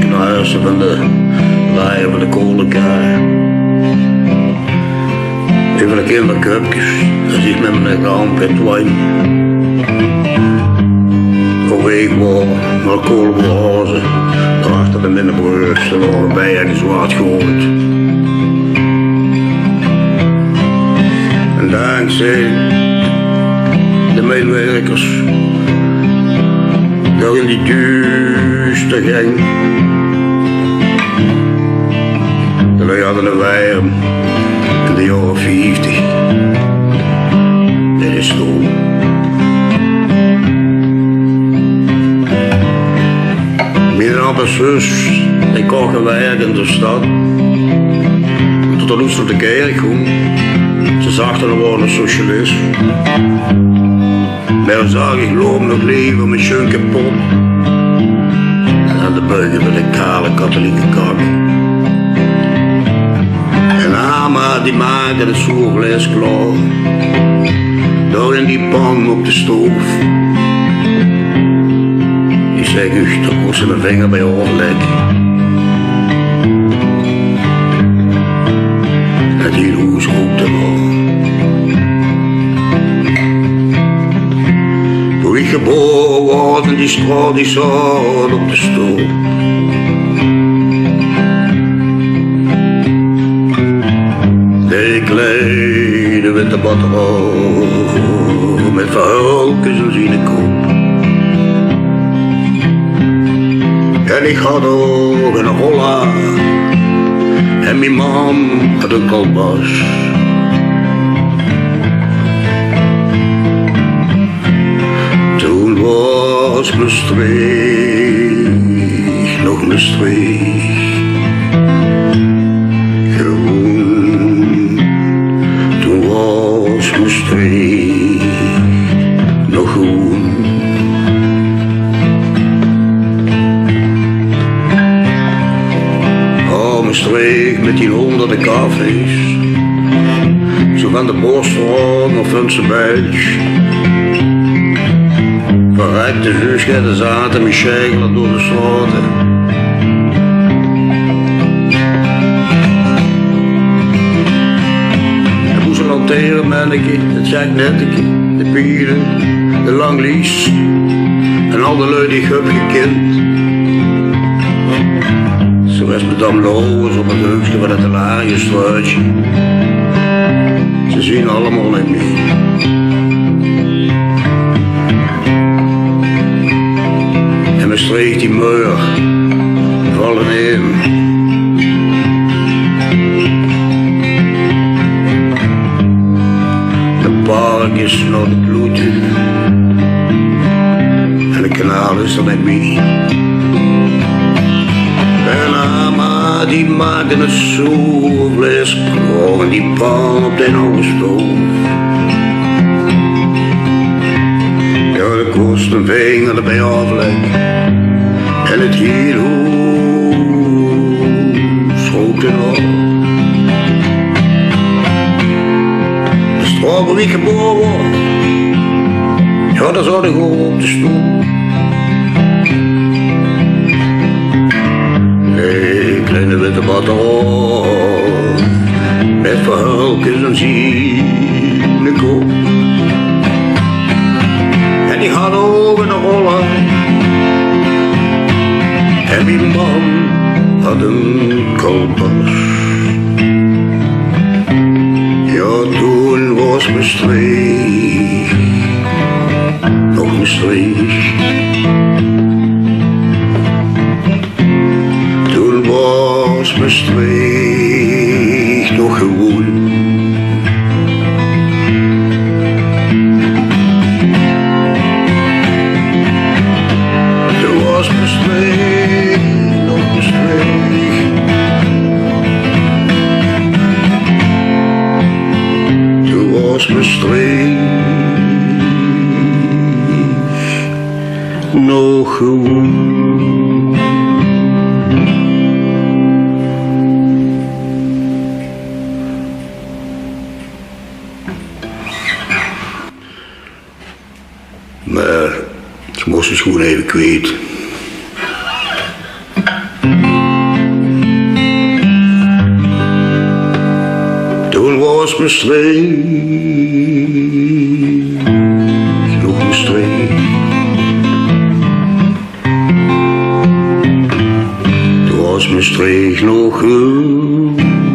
naar huis van de rijen van de kolenkaar. Even de kindercupjes, als ik met mijn grandpet wijn. Overweeg wel naar kolenblazen, daarachter de binnenbrug, er waren bij en zwart gegooid. En dankzij de medewerkers, daar in die duister gang, wij hadden een warm in de jaren 50. Dit is stoel. Mijn opa zus, ik kon gewerkt in de stad. Tot de loes op de kerk ging. Ze zag er gewoon een socialist. Maar dan zag ik loop nog leven met schoon kapot. En aan de buigen met een kale katholieke kak. En Ama die maakte het zoerglas klaar. Daar in die pan op de stoof. Die zei dat moest mijn vinger bij overleggen. En die roes rookte nog. Toen ik geboren was in die straat die zat op de stoel. De kleine witte badrol met verhulkjes en zijn kop. En ik had ook een holla en mijn man had een kolbas. Toen was mijn streek nog mijn streek. Nog groen. Oh, mijn streek met die honderden cafés. Zo van de Bosstraat naar Funsebeitsch. Verrekte huisgetten zaten met schegelen door de straten. Lanteren, manneke, het geknetteke, de pieren, de langlies en al de lui die ik heb gekend. Zo was Madame Loos op het heugstje van het Hilariusstruitje. Ze zien allemaal in mij. En mijn streek die muur vallen in. Park is naar de kloot en het kanaal is er met mij. En Ama die maakte het zoervlees klaar en die pan op de oude stoof. Ja, dat kost een vinger erbij afleggen en het hele hoes rookte nog. Waar ik geboren word, ja, daar zat ik op de stoel. Hey, kleine witte badrol, met verhulkjes en ziene kop. En die had ook een rollen, en mijn man had een kolbas. Ja, toen was mijn streek nog mijn streek. Toen was mijn streek nog gewoon. Toen was mijn streek nog mijn streek. Was mijn streek nog gewoon. Maar ze moest het gewoon even kwijt. Toen was mijn streek nog een streek. Toen was mijn streek nog goed.